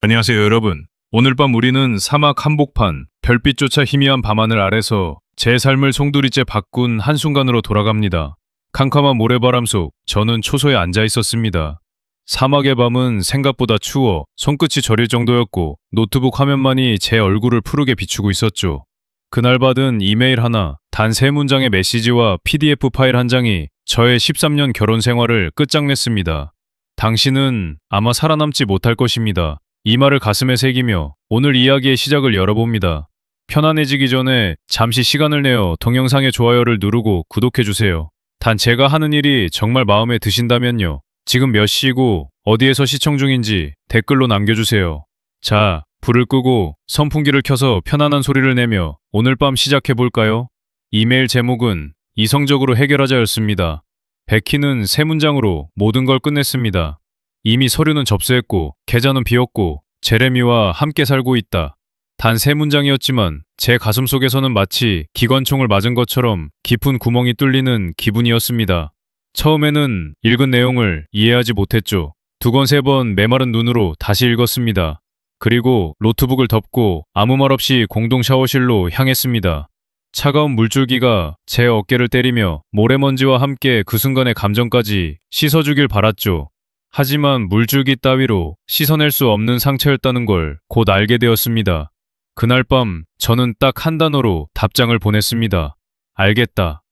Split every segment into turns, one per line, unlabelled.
안녕하세요, 여러분. 오늘 밤 우리는 사막 한복판, 별빛조차 희미한 밤하늘 아래서 제 삶을 송두리째 바꾼 한순간으로 돌아갑니다. 캄캄한 모래바람 속 저는 초소에 앉아 있었습니다. 사막의 밤은 생각보다 추워 손끝이 저릴 정도였고 노트북 화면만이 제 얼굴을 푸르게 비추고 있었죠. 그날 받은 이메일 하나, 단 3문장의 메시지와 PDF 파일 한 장이 저의 13년 결혼 생활을 끝장냈습니다. 당신은 아마 살아남지 못할 것입니다. 이 말을 가슴에 새기며 오늘 이야기의 시작을 열어봅니다. 편안해지기 전에 잠시 시간을 내어 동영상의 좋아요를 누르고 구독해주세요. 단 제가 하는 일이 정말 마음에 드신다면요. 지금 몇 시고 어디에서 시청 중인지 댓글로 남겨주세요. 자, 불을 끄고 선풍기를 켜서 편안한 소리를 내며 오늘 밤 시작해볼까요? 이메일 제목은 이성적으로 해결하자였습니다. 베키는 3문장으로 모든 걸 끝냈습니다. 이미 서류는 접수했고 계좌는 비었고 제레미와 함께 살고 있다. 단 3문장이었지만 제 가슴속에서는 마치 기관총을 맞은 것처럼 깊은 구멍이 뚫리는 기분이었습니다. 처음에는 읽은 내용을 이해하지 못했죠. 2번, 3번 메마른 눈으로 다시 읽었습니다. 그리고 노트북을 덮고 아무 말 없이 공동 샤워실로 향했습니다. 차가운 물줄기가 제 어깨를 때리며 모래먼지와 함께 그 순간의 감정까지 씻어주길 바랐죠. 하지만 물줄기 따위로 씻어낼 수 없는 상처였다는 걸 곧 알게 되었습니다. 그날 밤 저는 딱 한 단어로 답장을 보냈습니다. 알겠다.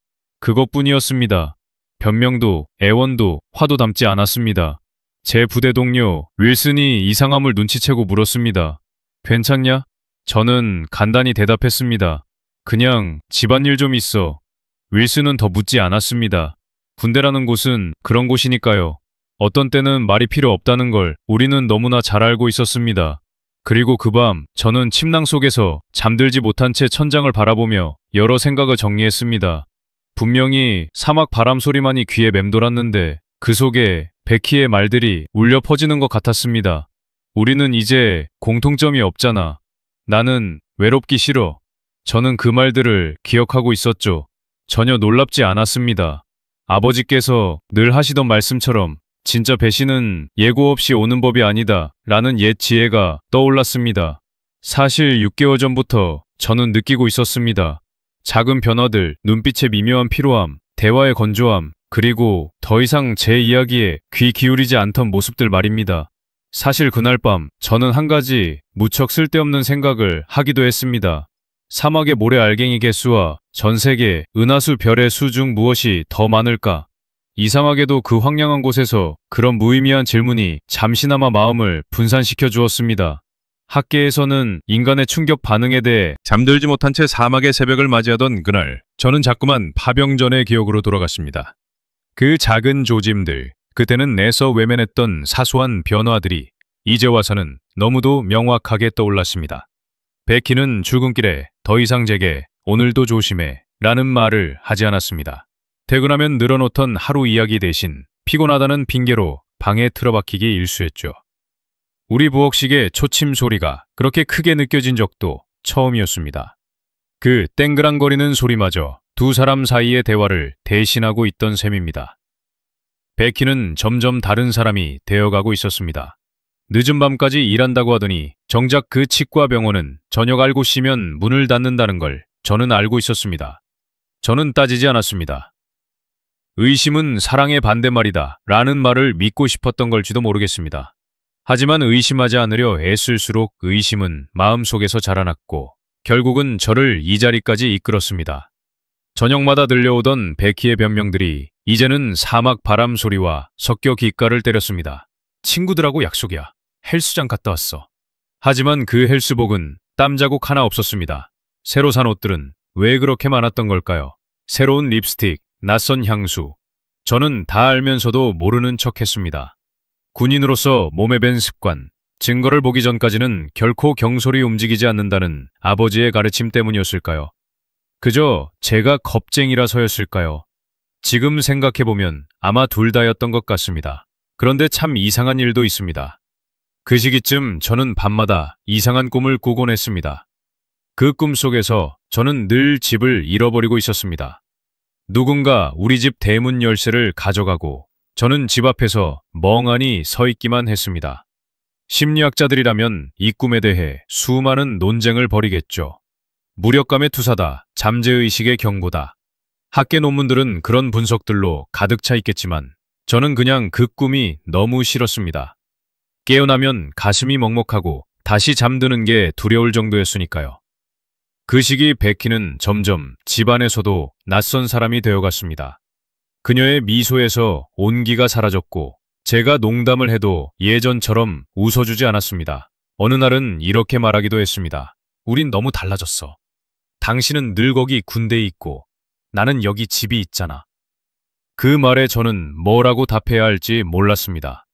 그것뿐이었습니다. 변명도 애원도 화도 담지 않았습니다. 제 부대 동료 윌슨이 이상함을 눈치채고 물었습니다. 괜찮냐? 저는 간단히 대답했습니다. 그냥 집안일 좀 있어. 윌슨은 더 묻지 않았습니다. 군대라는 곳은 그런 곳이니까요. 어떤 때는 말이 필요 없다는 걸 우리는 너무나 잘 알고 있었습니다. 그리고 그 밤 저는 침낭 속에서 잠들지 못한 채 천장을 바라보며 여러 생각을 정리했습니다. 분명히 사막 바람 소리만이 귀에 맴돌았는데 그 속에 베키의 말들이 울려 퍼지는 것 같았습니다. 우리는 이제 공통점이 없잖아. 나는 외롭기 싫어. 저는 그 말들을 기억하고 있었죠. 전혀 놀랍지 않았습니다. 아버지께서 늘 하시던 말씀처럼 진짜 배신은 예고 없이 오는 법이 아니다 라는 옛 지혜가 떠올랐습니다. 사실 6개월 전부터 저는 느끼고 있었습니다. 작은 변화들, 눈빛의 미묘한 피로함, 대화의 건조함, 그리고 더 이상 제 이야기에 귀 기울이지 않던 모습들 말입니다. 사실 그날 밤 저는 한 가지 무척 쓸데없는 생각을 하기도 했습니다. 사막의 모래 알갱이 개수와 전 세계 은하수 별의 수 중 무엇이 더 많을까? 이상하게도 그 황량한 곳에서 그런 무의미한 질문이 잠시나마 마음을 분산시켜 주었습니다. 학계에서는 인간의 충격 반응에 대해 잠들지 못한 채 사막의 새벽을 맞이하던 그날, 저는 자꾸만 파병전의 기억으로 돌아갔습니다. 그 작은 조짐들, 그때는 내서 외면했던 사소한 변화들이 이제 와서는 너무도 명확하게 떠올랐습니다. 베키는 출근길에 더 이상 제게 오늘도 조심해 라는 말을 하지 않았습니다. 퇴근하면 늘어놓던 하루 이야기 대신 피곤하다는 핑계로 방에 틀어박히기 일쑤했죠. 우리 부엌식의 초침 소리가 그렇게 크게 느껴진 적도 처음이었습니다. 그 땡그랑거리는 소리마저 두 사람 사이의 대화를 대신하고 있던 셈입니다. 베키는 점점 다른 사람이 되어가고 있었습니다. 늦은 밤까지 일한다고 하더니 정작 그 치과병원은 저녁 알고 쉬면 문을 닫는다는 걸 저는 알고 있었습니다. 저는 따지지 않았습니다. 의심은 사랑의 반대말이다 라는 말을 믿고 싶었던 걸지도 모르겠습니다. 하지만 의심하지 않으려 애쓸수록 의심은 마음속에서 자라났고 결국은 저를 이 자리까지 이끌었습니다. 저녁마다 들려오던 베키의 변명들이 이제는 사막 바람 소리와 섞여 귓가를 때렸습니다. 친구들하고 약속이야. 헬스장 갔다 왔어. 하지만 그 헬스복은 땀자국 하나 없었습니다. 새로 산 옷들은 왜 그렇게 많았던 걸까요? 새로운 립스틱, 낯선 향수. 저는 다 알면서도 모르는 척했습니다. 군인으로서 몸에 밴 습관, 증거를 보기 전까지는 결코 경솔히 움직이지 않는다는 아버지의 가르침 때문이었을까요? 그저 제가 겁쟁이라서였을까요? 지금 생각해보면 아마 둘 다였던 것 같습니다. 그런데 참 이상한 일도 있습니다. 그 시기쯤 저는 밤마다 이상한 꿈을 꾸곤 했습니다. 그 꿈 속에서 저는 늘 집을 잃어버리고 있었습니다. 누군가 우리 집 대문 열쇠를 가져가고 저는 집 앞에서 멍하니 서 있기만 했습니다. 심리학자들이라면 이 꿈에 대해 수많은 논쟁을 벌이겠죠. 무력감의 투사다, 잠재의식의 경고다. 학계 논문들은 그런 분석들로 가득 차 있겠지만 저는 그냥 그 꿈이 너무 싫었습니다. 깨어나면 가슴이 먹먹하고 다시 잠드는 게 두려울 정도였으니까요. 그 시기 베키는 점점 집안에서도 낯선 사람이 되어갔습니다. 그녀의 미소에서 온기가 사라졌고 제가 농담을 해도 예전처럼 웃어주지 않았습니다. 어느 날은 이렇게 말하기도 했습니다. 우린 너무 달라졌어. 당신은 늘 거기 군대에 있고 나는 여기 집이 있잖아. 그 말에 저는 뭐라고 답해야 할지 몰랐습니다.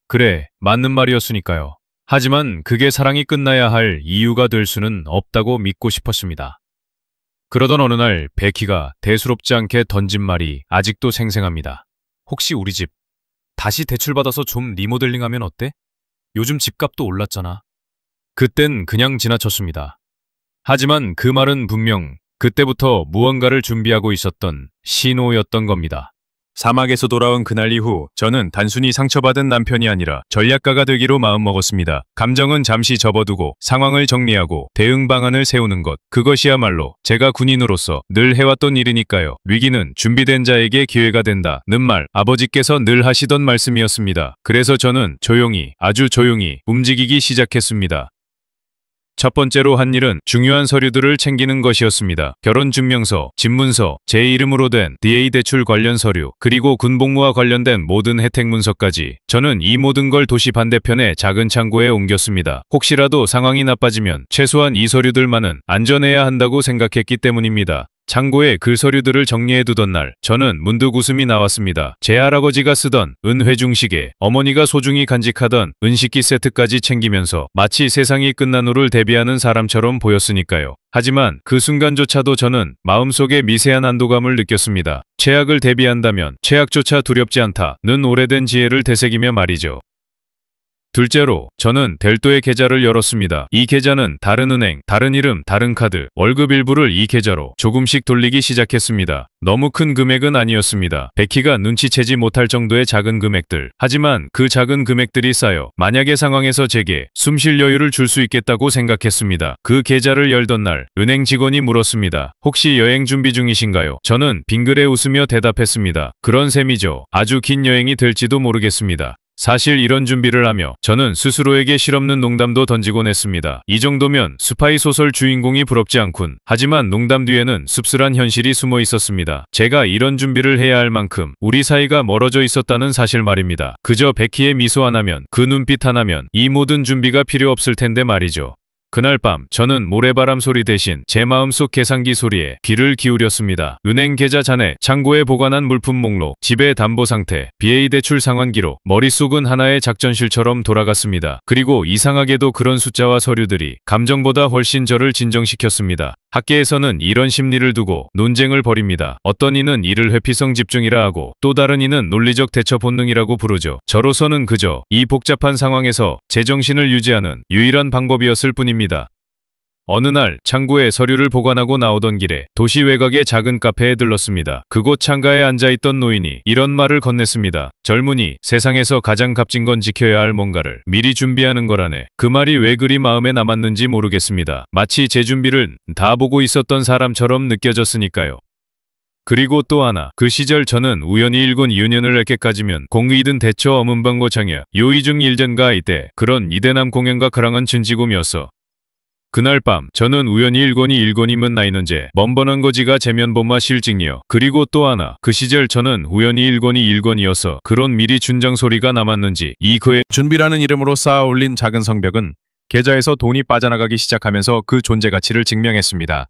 그래, 맞는 말이었으니까요. 하지만 그게 사랑이 끝나야 할 이유가 될 수는 없다고 믿고 싶었습니다. 그러던 어느 날 베키가 대수롭지 않게 던진 말이 아직도 생생합니다. 혹시 우리 집 다시 대출받아서 좀 리모델링하면 어때? 요즘 집값도 올랐잖아. 그땐 그냥 지나쳤습니다. 하지만 그 말은 분명 그때부터 무언가를 준비하고 있었던 신호였던 겁니다. 사막에서 돌아온 그날 이후 저는 단순히 상처받은 남편이 아니라 전략가가 되기로 마음먹었습니다. 감정은 잠시 접어두고 상황을 정리하고 대응 방안을 세우는 것, 그것이야말로 제가 군인으로서 늘 해왔던 일이니까요. 위기는 준비된 자에게 기회가 된다는 말, 아버지께서 늘 하시던 말씀이었습니다. 그래서 저는 조용히, 아주 조용히 움직이기 시작했습니다. 첫 번째로 한 일은 중요한 서류들을 챙기는 것이었습니다. 결혼증명서, 집문서, 제 이름으로 된 DA 대출 관련 서류, 그리고 군복무와 관련된 모든 혜택 문서까지. 저는 이 모든 걸 도시 반대편의 작은 창고에 옮겼습니다. 혹시라도 상황이 나빠지면 최소한 이 서류들만은 안전해야 한다고 생각했기 때문입니다. 창고에 그 서류들을 정리해두던 날, 저는 문득 웃음이 나왔습니다. 제 할아버지가 쓰던 은회중시계, 어머니가 소중히 간직하던 은식기 세트까지 챙기면서 마치 세상이 끝난 후를 대비하는 사람처럼 보였으니까요. 하지만 그 순간조차도 저는 마음속에 미세한 안도감을 느꼈습니다. 최악을 대비한다면 최악조차 두렵지 않다는 오래된 지혜를 되새기며 말이죠. 둘째로, 저는 델도의 계좌를 열었습니다. 이 계좌는 다른 은행, 다른 이름, 다른 카드, 월급 일부를 이 계좌로 조금씩 돌리기 시작했습니다. 너무 큰 금액은 아니었습니다. 베키가 눈치채지 못할 정도의 작은 금액들. 하지만 그 작은 금액들이 쌓여 만약의 상황에서 제게 숨쉴 여유를 줄 수 있겠다고 생각했습니다. 그 계좌를 열던 날, 은행 직원이 물었습니다. 혹시 여행 준비 중이신가요? 저는 빙그레 웃으며 대답했습니다. 그런 셈이죠. 아주 긴 여행이 될지도 모르겠습니다. 사실 이런 준비를 하며 저는 스스로에게 실없는 농담도 던지곤 했습니다. 이 정도면 스파이 소설 주인공이 부럽지 않군. 하지만 농담 뒤에는 씁쓸한 현실이 숨어 있었습니다. 제가 이런 준비를 해야 할 만큼 우리 사이가 멀어져 있었다는 사실 말입니다. 그저 베키의 미소 하나면, 그 눈빛 하나면 이 모든 준비가 필요 없을 텐데 말이죠. 그날 밤 저는 모래바람 소리 대신 제 마음속 계산기 소리에 귀를 기울였습니다. 은행 계좌 잔액, 창고에 보관한 물품 목록, 집의 담보 상태, BA 대출 상환 기록, 머릿속은 하나의 작전실처럼 돌아갔습니다. 그리고 이상하게도 그런 숫자와 서류들이 감정보다 훨씬 저를 진정시켰습니다. 학계에서는 이런 심리를 두고 논쟁을 벌입니다. 어떤 이는 이를 회피성 집중이라 하고 또 다른 이는 논리적 대처 본능이라고 부르죠. 저로서는 그저 이 복잡한 상황에서 제정신을 유지하는 유일한 방법이었을 뿐입니다. 어느 날 창고에 서류를 보관하고 나오던 길에 도시 외곽의 작은 카페에 들렀습니다. 그곳 창가에 앉아있던 노인이 이런 말을 건넸습니다. 젊은이, 세상에서 가장 값진 건 지켜야 할 뭔가를 미리 준비하는 거라네. 그 말이 왜 그리 마음에 남았는지 모르겠습니다. 마치 제 준비를 다 보고 있었던 사람처럼 느껴졌으니까요. 그리고 또 하나, 그 시절 저는 우연히 일군 이윤연을 했게까지면 공의든 대처 어문방고 창야 요이중 일전가 이때 그런 이대남 공연가 그랑은 진지곰이었어. 그날 밤 저는 우연히 일권이면 나이는제 먼번한 거지가 제면범마 실직이요. 그리고 또 하나, 그 시절 저는 우연히 일권이어서 그런 미리 준장 소리가 남았는지 이 그의 준비라는 이름으로 쌓아 올린 작은 성벽은 계좌에서 돈이 빠져나가기 시작하면서 그 존재 가치를 증명했습니다.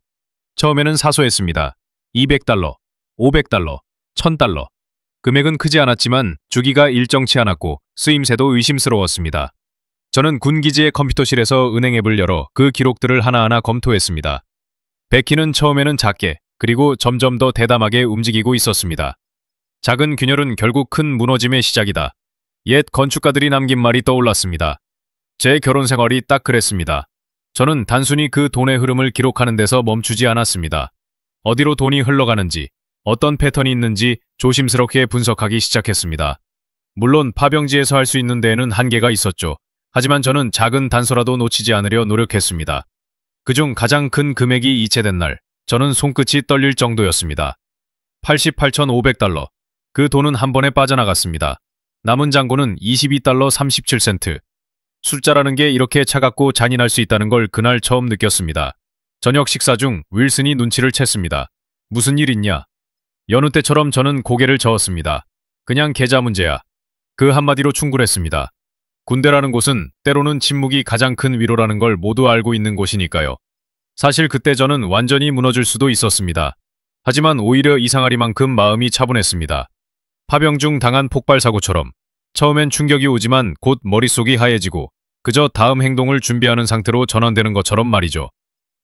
처음에는 사소했습니다. 200달러, 500달러, 1000달러. 금액은 크지 않았지만 주기가 일정치 않았고 쓰임새도 의심스러웠습니다. 저는 군기지의 컴퓨터실에서 은행 앱을 열어 그 기록들을 하나하나 검토했습니다. 베키는 처음에는 작게, 그리고 점점 더 대담하게 움직이고 있었습니다. 작은 균열은 결국 큰 무너짐의 시작이다. 옛 건축가들이 남긴 말이 떠올랐습니다. 제 결혼 생활이 딱 그랬습니다. 저는 단순히 그 돈의 흐름을 기록하는 데서 멈추지 않았습니다. 어디로 돈이 흘러가는지, 어떤 패턴이 있는지 조심스럽게 분석하기 시작했습니다. 물론 파병지에서 할 수 있는 데에는 한계가 있었죠. 하지만 저는 작은 단서라도 놓치지 않으려 노력했습니다. 그중 가장 큰 금액이 이체된 날, 저는 손끝이 떨릴 정도였습니다. 88,500달러. 그 돈은 한 번에 빠져나갔습니다. 남은 잔고는 22달러 37센트. 숫자라는 게 이렇게 차갑고 잔인할 수 있다는 걸 그날 처음 느꼈습니다. 저녁 식사 중 윌슨이 눈치를 챘습니다. 무슨 일 있냐? 여느 때처럼 저는 고개를 저었습니다. 그냥 계좌 문제야. 그 한마디로 충분했습니다. 군대라는 곳은 때로는 침묵이 가장 큰 위로라는 걸 모두 알고 있는 곳이니까요. 사실 그때 저는 완전히 무너질 수도 있었습니다. 하지만 오히려 이상하리만큼 마음이 차분했습니다. 파병 중 당한 폭발 사고처럼 처음엔 충격이 오지만 곧 머릿속이 하얘지고 그저 다음 행동을 준비하는 상태로 전환되는 것처럼 말이죠.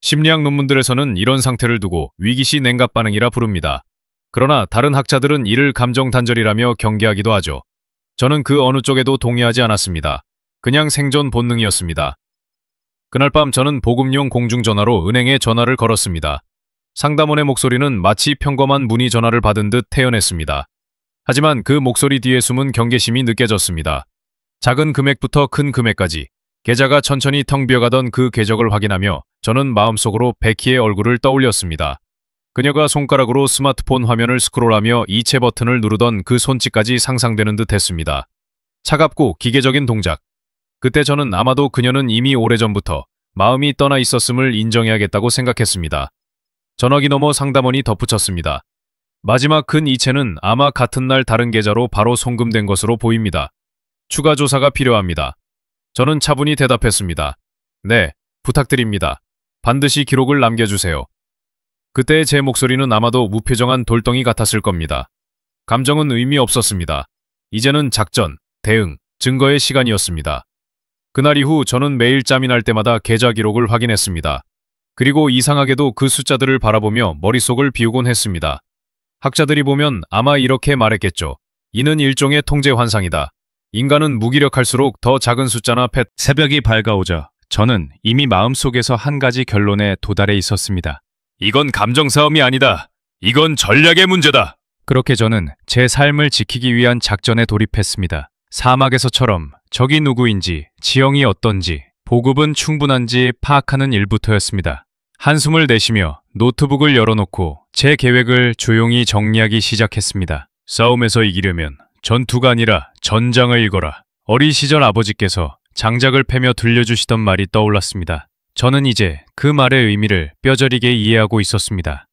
심리학 논문들에서는 이런 상태를 두고 위기시 냉각 반응이라 부릅니다. 그러나 다른 학자들은 이를 감정 단절이라며 경계하기도 하죠. 저는 그 어느 쪽에도 동의하지 않았습니다. 그냥 생존 본능이었습니다. 그날 밤 저는 보급용 공중전화로 은행에 전화를 걸었습니다. 상담원의 목소리는 마치 평범한 문의 전화를 받은 듯 태연했습니다. 하지만 그 목소리 뒤에 숨은 경계심이 느껴졌습니다. 작은 금액부터 큰 금액까지 계좌가 천천히 텅 비어가던 그 궤적을 확인하며 저는 마음속으로 베키의 얼굴을 떠올렸습니다. 그녀가 손가락으로 스마트폰 화면을 스크롤하며 이체 버튼을 누르던 그 손짓까지 상상되는 듯 했습니다. 차갑고 기계적인 동작. 그때 저는 아마도 그녀는 이미 오래전부터 마음이 떠나 있었음을 인정해야겠다고 생각했습니다. 전화기 너머 상담원이 덧붙였습니다. 마지막 큰 이체는 아마 같은 날 다른 계좌로 바로 송금된 것으로 보입니다. 추가 조사가 필요합니다. 저는 차분히 대답했습니다. 네, 부탁드립니다. 반드시 기록을 남겨주세요. 그때의 제 목소리는 아마도 무표정한 돌덩이 같았을 겁니다. 감정은 의미 없었습니다. 이제는 작전, 대응, 증거의 시간이었습니다. 그날 이후 저는 매일 짬이 날 때마다 계좌 기록을 확인했습니다. 그리고 이상하게도 그 숫자들을 바라보며 머릿속을 비우곤 했습니다. 학자들이 보면 아마 이렇게 말했겠죠. 이는 일종의 통제 환상이다. 인간은 무기력할수록 더 작은 숫자나
새벽이 밝아오자 저는 이미 마음속에서 한 가지 결론에 도달해 있었습니다.
이건 감정 싸움이 아니다. 이건 전략의 문제다.
그렇게 저는 제 삶을 지키기 위한 작전에 돌입했습니다. 사막에서처럼 적이 누구인지, 지형이 어떤지, 보급은 충분한지 파악하는 일부터였습니다. 한숨을 내쉬며 노트북을 열어놓고 제 계획을 조용히 정리하기 시작했습니다. 싸움에서 이기려면 전투가 아니라 전장을 읽어라. 어린 시절 아버지께서 장작을 패며 들려주시던 말이 떠올랐습니다. 저는 이제 그 말의 의미를 뼈저리게 이해하고 있었습니다.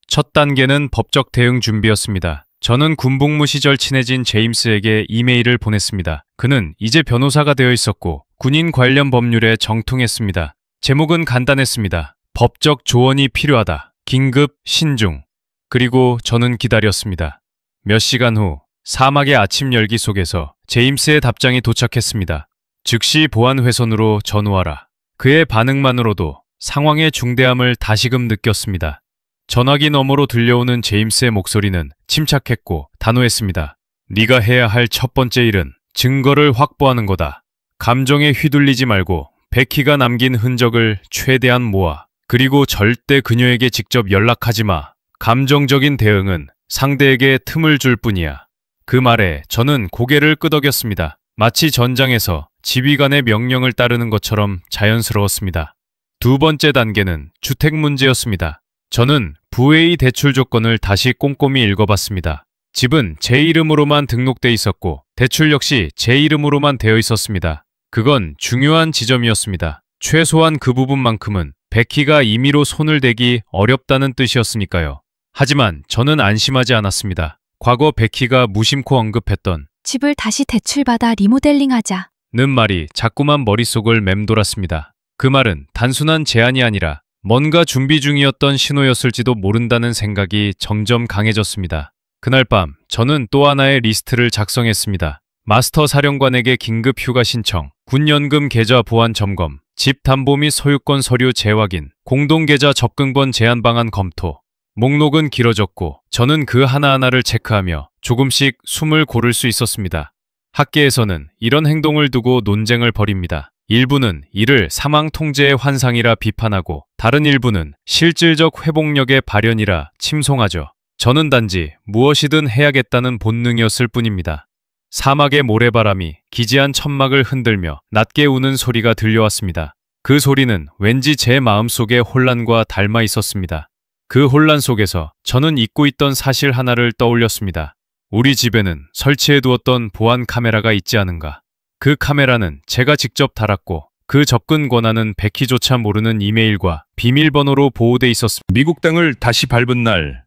첫 단계는 법적 대응 준비였습니다. 저는 군복무 시절 친해진 제임스에게 이메일을 보냈습니다. 그는 이제 변호사가 되어 있었고 군인 관련 법률에 정통했습니다. 제목은 간단했습니다. 법적 조언이 필요하다. 긴급, 신중. 그리고 저는 기다렸습니다. 몇 시간 후 사막의 아침 열기 속에서 제임스의 답장이 도착했습니다. 즉시 보안 회선으로 전후하라. 그의 반응만으로도 상황의 중대함을 다시금 느꼈습니다. 전화기 너머로 들려오는 제임스의 목소리는 침착했고 단호했습니다. 네가 해야 할 첫 번째 일은 증거를 확보하는 거다. 감정에 휘둘리지 말고 베키가 남긴 흔적을 최대한 모아. 그리고 절대 그녀에게 직접 연락하지 마. 감정적인 대응은 상대에게 틈을 줄 뿐이야. 그 말에 저는 고개를 끄덕였습니다. 마치 전장에서 지휘관의 명령을 따르는 것처럼 자연스러웠습니다. 두 번째 단계는 주택 문제였습니다. 저는 부회의 대출 조건을 다시 꼼꼼히 읽어봤습니다. 집은 제 이름으로만 등록돼 있었고 대출 역시 제 이름으로만 되어 있었습니다. 그건 중요한 지점이었습니다. 최소한 그 부분만큼은 베키가 임의로 손을 대기 어렵다는 뜻이었으니까요. 하지만 저는 안심하지 않았습니다. 과거 베키가 무심코 언급했던
집을 다시 대출받아 리모델링하자
는 말이 자꾸만 머릿속을 맴돌았습니다. 그 말은 단순한 제안이 아니라 뭔가 준비 중이었던 신호였을지도 모른다는 생각이 점점 강해졌습니다. 그날 밤 저는 또 하나의 리스트를 작성했습니다. 마스터 사령관에게 긴급 휴가 신청, 군연금 계좌 보안 점검, 집 담보 및 소유권 서류 재확인, 공동계좌 접근권 제한 방안 검토. 목록은 길어졌고 저는 그 하나하나를 체크하며 조금씩 숨을 고를 수 있었습니다. 학계에서는 이런 행동을 두고 논쟁을 벌입니다. 일부는 이를 사망 통제의 환상이라 비판하고 다른 일부는 실질적 회복력의 발현이라 칭송하죠. 저는 단지 무엇이든 해야겠다는 본능이었을 뿐입니다. 사막의 모래바람이 기지한 천막을 흔들며 낮게 우는 소리가 들려왔습니다. 그 소리는 왠지 제 마음속의 혼란과 닮아 있었습니다. 그 혼란 속에서 저는 잊고 있던 사실 하나를 떠올렸습니다. 우리 집에는 설치해 두었던 보안 카메라가 있지 않은가. 그 카메라는 제가 직접 달았고 그 접근 권한은 백희조차 모르는 이메일과 비밀번호로 보호돼 있었습니다.
미국 땅을 다시 밟은 날,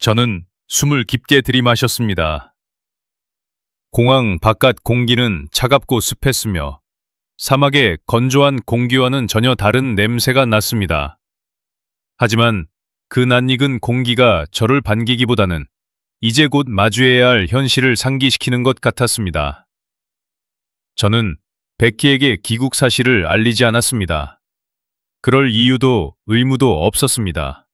저는 숨을 깊게 들이마셨습니다. 공항 바깥 공기는 차갑고 습했으며 사막의 건조한 공기와는 전혀 다른 냄새가 났습니다. 하지만 그 낯익은 공기가 저를 반기기보다는 이제 곧 마주해야 할 현실을 상기시키는 것 같았습니다. 저는 베키에게 귀국 사실을 알리지 않았습니다. 그럴 이유도 의무도 없었습니다.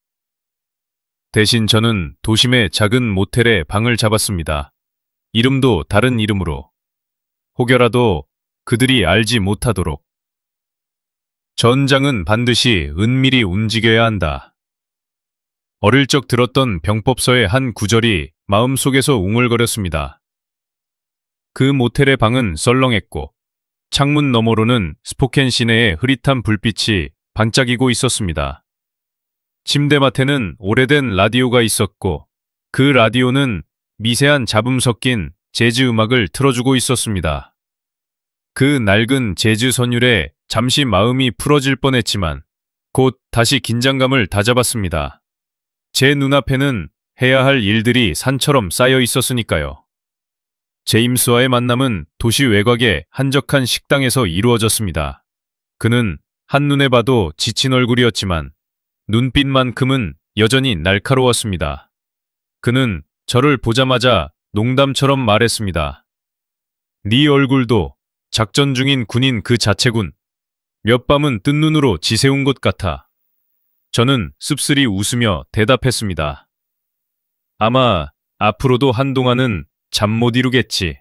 대신 저는 도심의 작은 모텔에 방을 잡았습니다. 이름도 다른 이름으로. 혹여라도 그들이 알지 못하도록. 전장은 반드시 은밀히 움직여야 한다. 어릴 적 들었던 병법서의 한 구절이 마음속에서 웅얼거렸습니다. 그 모텔의 방은 썰렁했고 창문 너머로는 스포켄 시내의 흐릿한 불빛이 반짝이고 있었습니다. 침대맡에는 오래된 라디오가 있었고 그 라디오는 미세한 잡음 섞인 재즈 음악을 틀어주고 있었습니다. 그 낡은 재즈 선율에 잠시 마음이 풀어질 뻔했지만 곧 다시 긴장감을 다잡았습니다. 제 눈앞에는 해야 할 일들이 산처럼 쌓여 있었으니까요. 제임스와의 만남은 도시 외곽의 한적한 식당에서 이루어졌습니다. 그는 한눈에 봐도 지친 얼굴이었지만 눈빛만큼은 여전히 날카로웠습니다. 그는 저를 보자마자 농담처럼 말했습니다. 네 얼굴도 작전 중인 군인 그 자체군. 몇 밤은 뜬 눈으로 지새운 것 같아. 저는 씁쓸히 웃으며 대답했습니다. 아마 앞으로도 한동안은 잠 못 이루겠지.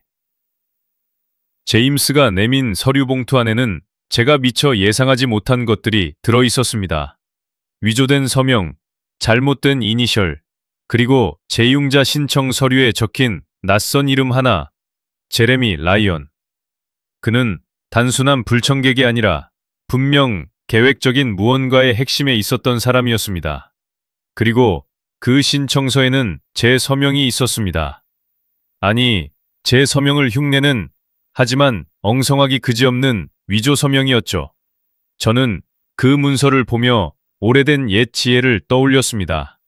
제임스가 내민 서류 봉투 안에는 제가 미처 예상하지 못한 것들이 들어 있었습니다. 위조된 서명, 잘못된 이니셜, 그리고 재융자 신청 서류에 적힌 낯선 이름 하나, 제레미 라이언. 그는 단순한 불청객이 아니라 분명 계획적인 무언가의 핵심에 있었던 사람이었습니다. 그리고 그 신청서에는 제 서명이 있었습니다. 아니, 제 서명을 흉내낸 하지만 엉성하기 그지없는 위조 서명이었죠. 저는 그 문서를 보며 오래된 옛 지혜를 떠올렸습니다.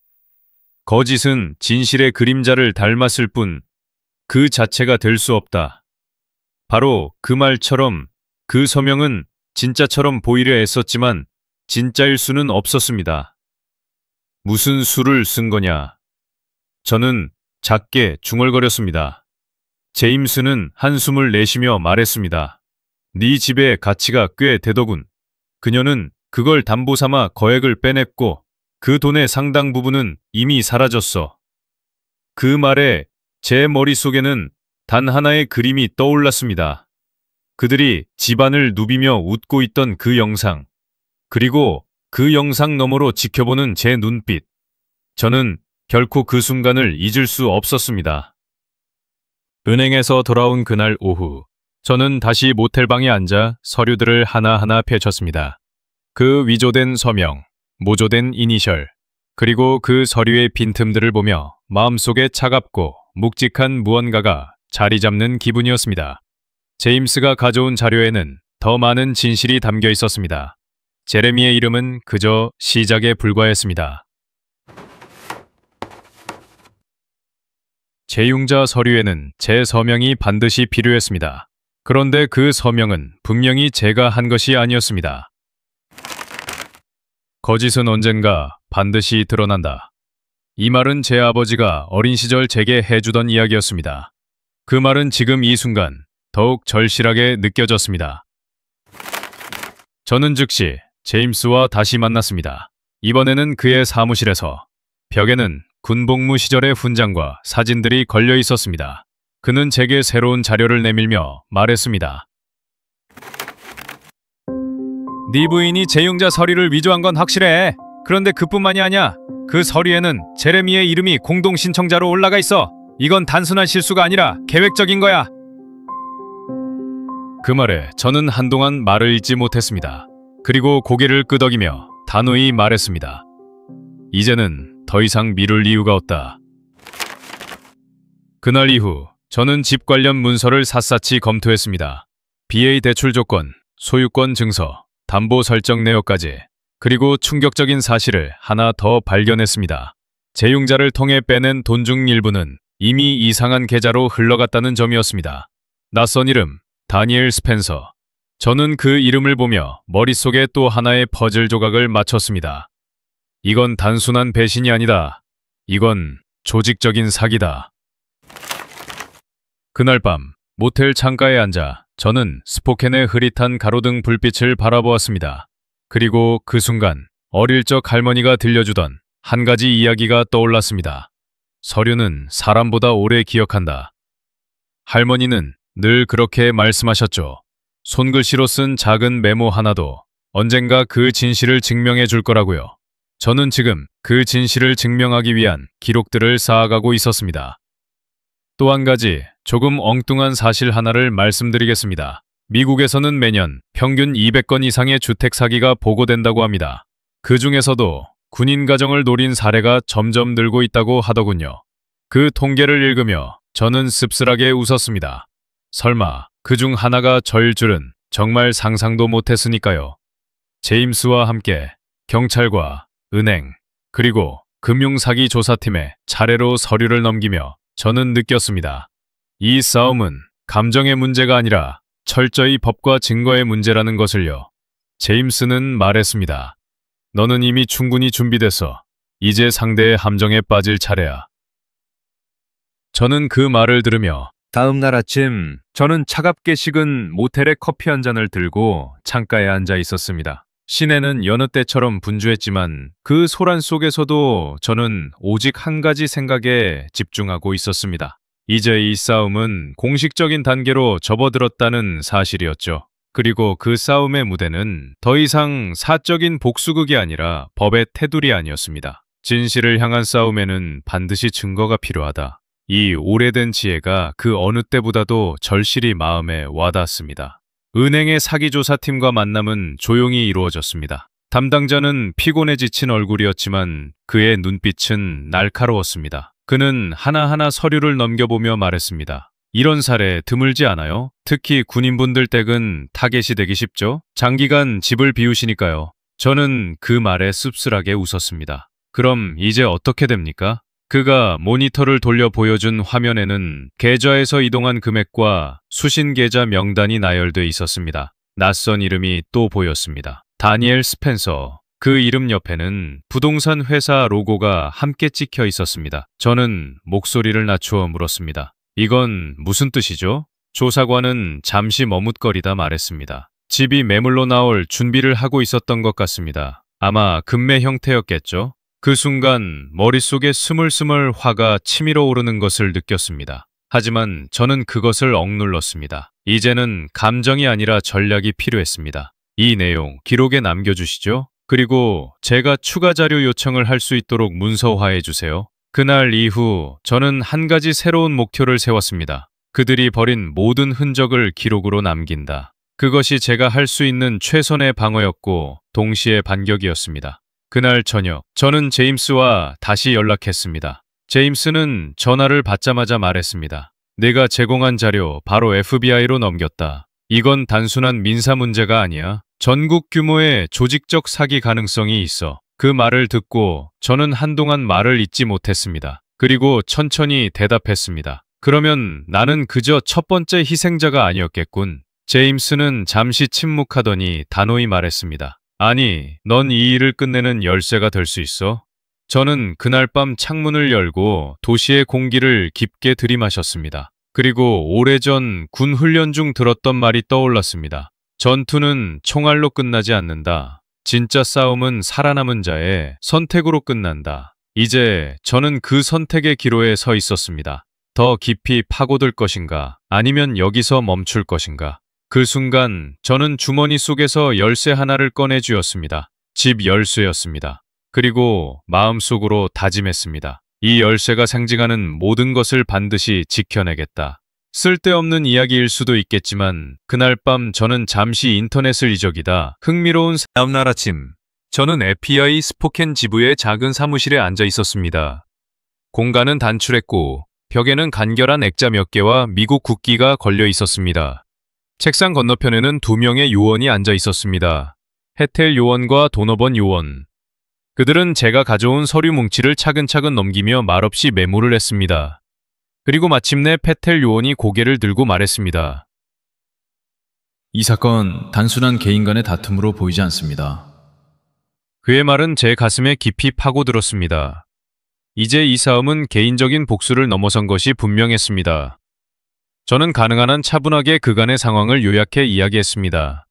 거짓은 진실의 그림자를 닮았을 뿐 그 자체가 될 수 없다. 바로 그 말처럼 그 서명은 진짜처럼 보이려 애썼지만 진짜일 수는 없었습니다. 무슨 수를 쓴 거냐? 저는 작게 중얼거렸습니다. 제임스는 한숨을 내쉬며 말했습니다. 네 집의 가치가 꽤 되더군. 그녀는 그걸 담보 삼아 거액을 빼냈고 그 돈의 상당 부분은 이미 사라졌어. 그 말에 제 머릿속에는 단 하나의 그림이 떠올랐습니다. 그들이 집안을 누비며 웃고 있던 그 영상. 그리고 그 영상 너머로 지켜보는 제 눈빛. 저는 결코 그 순간을 잊을 수 없었습니다. 은행에서 돌아온 그날 오후, 저는 다시 모텔방에 앉아 서류들을 하나하나 펼쳤습니다. 그 위조된 서명, 모조된 이니셜, 그리고 그 서류의 빈틈들을 보며 마음속에 차갑고 묵직한 무언가가 자리 잡는 기분이었습니다. 제임스가 가져온 자료에는 더 많은 진실이 담겨 있었습니다. 제레미의 이름은 그저 시작에 불과했습니다. 재융자 서류에는 제 서명이 반드시 필요했습니다. 그런데 그 서명은 분명히 제가 한 것이 아니었습니다. 거짓은 언젠가 반드시 드러난다. 이 말은 제 아버지가 어린 시절 제게 해주던 이야기였습니다. 그 말은 지금 이 순간 더욱 절실하게 느껴졌습니다. 저는 즉시 제임스와 다시 만났습니다. 이번에는 그의 사무실에서. 벽에는 군복무 시절의 훈장과 사진들이 걸려 있었습니다. 그는 제게 새로운 자료를 내밀며 말했습니다. 네 부인이 재융자 서류를 위조한 건 확실해. 그런데 그뿐만이 아니야. 그 서류에는 제레미의 이름이 공동 신청자로 올라가 있어. 이건 단순한 실수가 아니라 계획적인 거야. 그 말에 저는 한동안 말을 잇지 못했습니다. 그리고 고개를 끄덕이며 단호히 말했습니다. 이제는 더 이상 미룰 이유가 없다. 그날 이후 저는 집 관련 문서를 샅샅이 검토했습니다. BA 대출 조건, 소유권 증서, 담보 설정 내역까지. 그리고 충격적인 사실을 하나 더 발견했습니다. 재융자를 통해 빼낸 돈 중 일부는 이미 이상한 계좌로 흘러갔다는 점이었습니다. 낯선 이름, 다니엘 스펜서. 저는 그 이름을 보며 머릿속에 또 하나의 퍼즐 조각을 맞췄습니다. 이건 단순한 배신이 아니다. 이건 조직적인 사기다. 그날 밤 모텔 창가에 앉아 저는 스포켄의 흐릿한 가로등 불빛을 바라보았습니다. 그리고 그 순간 어릴 적 할머니가 들려주던 한 가지 이야기가 떠올랐습니다. 서류는 사람보다 오래 기억한다. 할머니는 늘 그렇게 말씀하셨죠. 손글씨로 쓴 작은 메모 하나도 언젠가 그 진실을 증명해 줄 거라고요. 저는 지금 그 진실을 증명하기 위한 기록들을 쌓아가고 있었습니다. 또 한 가지 조금 엉뚱한 사실 하나를 말씀드리겠습니다. 미국에서는 매년 평균 200건 이상의 주택 사기가 보고된다고 합니다. 그 중에서도 군인 가정을 노린 사례가 점점 늘고 있다고 하더군요. 그 통계를 읽으며 저는 씁쓸하게 웃었습니다. 설마 그 중 하나가 저일 줄은 정말 상상도 못했으니까요. 제임스와 함께 경찰과 은행 그리고 금융사기 조사팀에 차례로 서류를 넘기며 저는 느꼈습니다. 이 싸움은 감정의 문제가 아니라 철저히 법과 증거의 문제라는 것을요. 제임스는 말했습니다. 너는 이미 충분히 준비됐어. 이제 상대의 함정에 빠질 차례야. 저는 그 말을 들으며 다음 날 아침 저는 차갑게 식은 모텔에 커피 한 잔을 들고 창가에 앉아 있었습니다. 시내는 여느 때처럼 분주했지만 그 소란 속에서도 저는 오직 한 가지 생각에 집중하고 있었습니다. 이제 이 싸움은 공식적인 단계로 접어들었다는 사실이었죠. 그리고 그 싸움의 무대는 더 이상 사적인 복수극이 아니라 법의 테두리 아니었습니다. 진실을 향한 싸움에는 반드시 증거가 필요하다. 이 오래된 지혜가 그 어느 때보다도 절실히 마음에 와닿았습니다. 은행의 사기조사팀과 만남은 조용히 이루어졌습니다. 담당자는 피곤에 지친 얼굴이었지만 그의 눈빛은 날카로웠습니다. 그는 하나하나 서류를 넘겨보며 말했습니다. 이런 사례 드물지 않아요? 특히 군인분들 댁은 타겟이 되기 쉽죠? 장기간 집을 비우시니까요. 저는 그 말에 씁쓸하게 웃었습니다. 그럼 이제 어떻게 됩니까? 그가 모니터를 돌려 보여준 화면에는 계좌에서 이동한 금액과 수신 계좌 명단이 나열돼 있었습니다. 낯선 이름이 또 보였습니다. 다니엘 스펜서. 그 이름 옆에는 부동산 회사 로고가 함께 찍혀 있었습니다. 저는 목소리를 낮추어 물었습니다. 이건 무슨 뜻이죠? 조사관은 잠시 머뭇거리다 말했습니다. 집이 매물로 나올 준비를 하고 있었던 것 같습니다. 아마 금매 형태였겠죠? 그 순간 머릿속에 스물스물 화가 치밀어 오르는 것을 느꼈습니다. 하지만 저는 그것을 억눌렀습니다. 이제는 감정이 아니라 전략이 필요했습니다. 이 내용 기록에 남겨주시죠. 그리고 제가 추가 자료 요청을 할 수 있도록 문서화해 주세요. 그날 이후 저는 한 가지 새로운 목표를 세웠습니다. 그들이 버린 모든 흔적을 기록으로 남긴다. 그것이 제가 할 수 있는 최선의 방어였고 동시에 반격이었습니다. 그날 저녁, 저는 제임스와 다시 연락했습니다. 제임스는 전화를 받자마자 말했습니다. 내가 제공한 자료 바로 FBI로 넘겼다. 이건 단순한 민사 문제가 아니야. 전국 규모의 조직적 사기 가능성이 있어. 그 말을 듣고 저는 한동안 말을 잇지 못했습니다. 그리고 천천히 대답했습니다. 그러면 나는 그저 첫 번째 희생자가 아니었겠군. 제임스는 잠시 침묵하더니 단호히 말했습니다. 아니, 넌 이 일을 끝내는 열쇠가 될 수 있어? 저는 그날 밤 창문을 열고 도시의 공기를 깊게 들이마셨습니다. 그리고 오래전 군 훈련 중 들었던 말이 떠올랐습니다. 전투는 총알로 끝나지 않는다. 진짜 싸움은 살아남은 자의 선택으로 끝난다. 이제 저는 그 선택의 기로에 서 있었습니다. 더 깊이 파고들 것인가? 아니면 여기서 멈출 것인가? 그 순간 저는 주머니 속에서 열쇠 하나를 꺼내 쥐었습니다. 집 열쇠였습니다. 그리고 마음속으로 다짐했습니다. 이 열쇠가 상징하는 모든 것을 반드시 지켜내겠다. 쓸데없는 이야기일 수도 있겠지만 그날 밤 저는 잠시 인터넷을 이적이다 흥미로운 다음날 아침 저는 FBI 스포켄 지부의 작은 사무실에 앉아 있었습니다. 공간은 단출했고 벽에는 간결한 액자 몇 개와 미국 국기가 걸려 있었습니다. 책상 건너편에는 두 명의 요원이 앉아 있었습니다. 해텔 요원과 도너번 요원. 그들은 제가 가져온 서류 뭉치를 차근차근 넘기며 말없이 메모를 했습니다. 그리고 마침내 페텔 요원이 고개를 들고 말했습니다.
이 사건 단순한 개인 간의 다툼으로 보이지 않습니다.
그의 말은 제 가슴에 깊이 파고들었습니다. 이제 이 싸움은 개인적인 복수를 넘어선 것이 분명했습니다. 저는 가능한 한 차분하게 그간의 상황을 요약해 이야기했습니다.